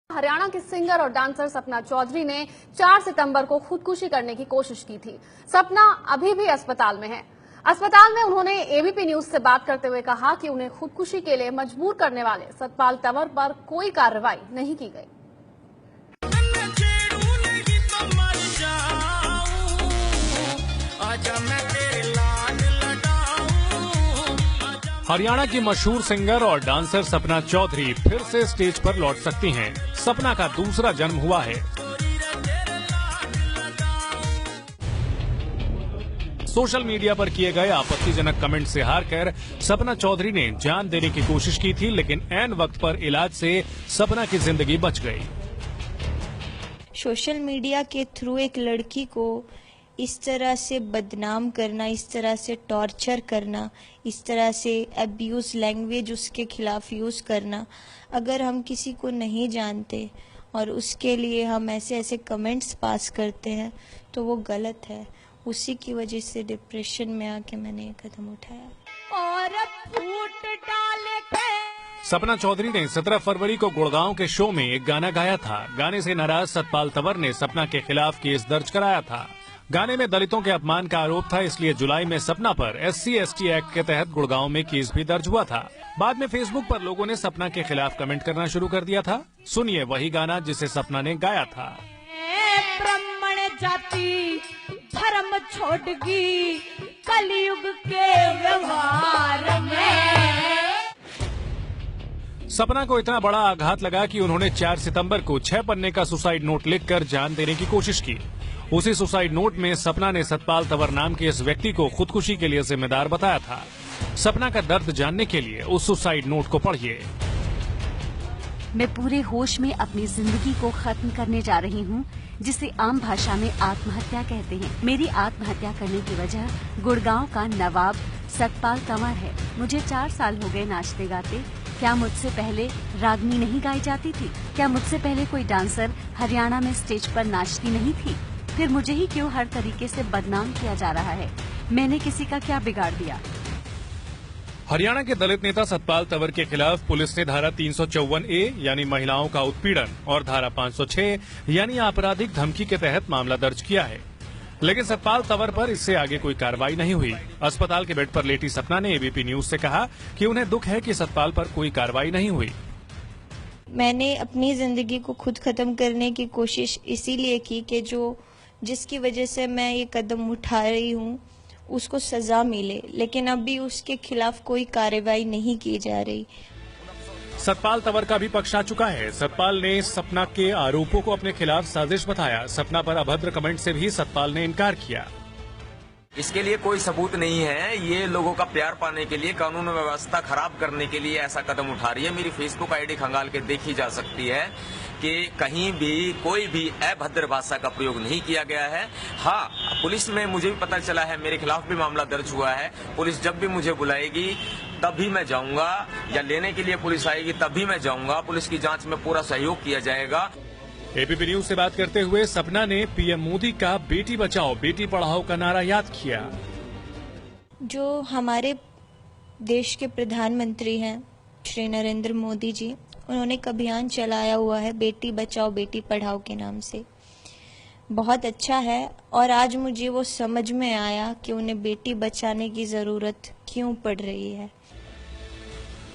हरियाणा की सिंगर और डांसर सपना चौधरी ने 4 सितंबर को खुदकुशी करने की कोशिश की थी। सपना अभी भी अस्पताल में है। अस्पताल में उन्होंने एबीपी न्यूज से बात करते हुए कहा कि उन्हें खुदकुशी के लिए मजबूर करने वाले सतपाल तंवर पर कोई कार्रवाई नहीं की गई। हरियाणा की मशहूर सिंगर और डांसर सपना चौधरी फिर से स्टेज पर लौट सकती हैं। सपना का दूसरा जन्म हुआ है। सोशल मीडिया पर किए गए आपत्तिजनक कमेंट से हारकर सपना चौधरी ने जान देने की कोशिश की थी, लेकिन ऐन वक्त पर इलाज से सपना की जिंदगी बच गई। सोशल मीडिया के थ्रू एक लड़की को इस तरह से बदनाम करना, इस तरह से टॉर्चर करना, इस तरह से अब्यूज लैंग्वेज उसके खिलाफ यूज करना, अगर हम किसी को नहीं जानते और उसके लिए हम ऐसे कमेंट्स पास करते हैं तो वो गलत है। उसी की वजह से डिप्रेशन में आके मैंने ये कदम उठाया। और फूट डाले सपना चौधरी ने 17 फरवरी को गुड़गांव के शो में एक गाना गाया था। गाने से नाराज सतपाल तंवर ने सपना के खिलाफ केस दर्ज कराया था। गाने में दलितों के अपमान का आरोप था, इसलिए जुलाई में सपना पर SC/ST एक्ट के तहत गुड़गांव में केस भी दर्ज हुआ था। बाद में फेसबुक पर लोगों ने सपना के खिलाफ कमेंट करना शुरू कर दिया था। सुनिए वही गाना जिसे सपना ने गाया था। ब्राह्मण जाति धर्म छोड़गी कलयुग के व्यवहार में। सपना को इतना बड़ा आघात लगा कि उन्होंने 4 सितंबर को 6 पन्ने का सुसाइड नोट लिखकर जान देने की कोशिश की। उसी सुसाइड नोट में सपना ने सतपाल तंवर नाम के इस व्यक्ति को खुदकुशी के लिए जिम्मेदार बताया था। सपना का दर्द जानने के लिए उस सुसाइड नोट को पढ़िए। मैं पूरे होश में अपनी जिंदगी को खत्म करने जा रही हूँ, जिसे आम भाषा में आत्महत्या कहते हैं। मेरी आत्महत्या करने की वजह गुड़गांव का नवाब सतपाल तंवर है। मुझे 4 साल हो गए नाचते गाते। क्या मुझसे पहले रागनी नहीं गाई जाती थी? क्या मुझसे पहले कोई डांसर हरियाणा में स्टेज पर नाचती नहीं थी? फिर मुझे ही क्यों हर तरीके से बदनाम किया जा रहा है? मैंने किसी का क्या बिगाड़ दिया? हरियाणा के दलित नेता सतपाल तंवर के खिलाफ पुलिस ने धारा 354A यानी महिलाओं का उत्पीड़न और धारा 506 यानी आपराधिक धमकी के तहत मामला दर्ज किया है, लेकिन सतपाल तंवर पर इससे आगे कोई कार्रवाई नहीं हुई। अस्पताल के बेड पर लेटी सपना ने एबीपी न्यूज से कहा कि उन्हें दुख है कि सतपाल पर कोई कार्रवाई नहीं हुई। मैंने अपनी जिंदगी को खुद खत्म करने की कोशिश इसीलिए की कि जिसकी वजह से मैं ये कदम उठा रही हूँ उसको सजा मिले, लेकिन अभी उसके खिलाफ कोई कार्रवाई नहीं की जा रही। सतपाल तंवर का भी पक्ष आ चुका है। सतपाल ने सपना के आरोपों को अपने खिलाफ साजिश बताया। सपना पर अभद्र कमेंट से भी सतपाल ने इनकार किया। इसके लिए कोई सबूत नहीं है। ये लोगों का प्यार पाने के लिए, कानून व्यवस्था खराब करने के लिए ऐसा कदम उठा रही है। मेरी फेसबुक आईडी खंगाल के देखी जा सकती है कि कहीं भी कोई भी अभद्र भाषा का प्रयोग नहीं किया गया है। हाँ, पुलिस में मुझे भी पता चला है, मेरे खिलाफ भी मामला दर्ज हुआ है। पुलिस जब भी मुझे बुलाएगी तभी मैं जाऊंगा, या लेने के लिए पुलिस आएगी तभी मैं जाऊंगा। पुलिस की जांच में पूरा सहयोग किया जाएगा। एबीपी न्यूज से बात करते हुए सपना ने पीएम मोदी का बेटी बचाओ बेटी पढ़ाओ का नारा याद किया। जो हमारे देश के प्रधानमंत्री हैं श्री नरेंद्र मोदी जी, उन्होंने एक अभियान चलाया हुआ है बेटी बचाओ बेटी पढ़ाओ के नाम से। बहुत अच्छा है और आज मुझे वो समझ में आया कि उन्हें बेटी बचाने की जरूरत क्यों पड़ रही है।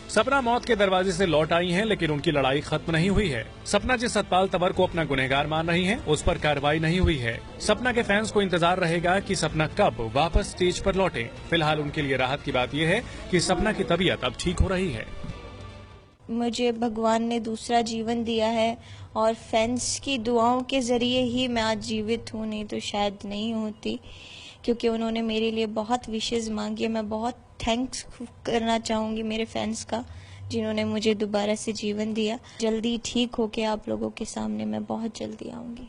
सपना मौत के दरवाजे से लौट आई हैं, लेकिन उनकी लड़ाई खत्म नहीं हुई है। सपना जिस सतपाल तंवर को अपना गुनहगार मान रही हैं, उस पर कार्रवाई नहीं हुई है। सपना के फैंस को इंतजार रहेगा कि सपना कब वापस स्टेज पर लौटे। फिलहाल उनके लिए राहत की बात यह है कि सपना की तबीयत अब ठीक हो रही है। मुझे भगवान ने दूसरा जीवन दिया है और फैंस की दुआओं के जरिए ही मैं आज जीवित हूँ, नहीं तो शायद नहीं होती, क्योंकि उन्होंने मेरे लिए बहुत विशेष मांगी। मैं बहुत थैंक्स करना चाहूँगी मेरे फैंस का, जिन्होंने मुझे दोबारा से जीवन दिया। जल्दी ठीक होके आप लोगों के सामने मैं बहुत जल्दी आऊँगी।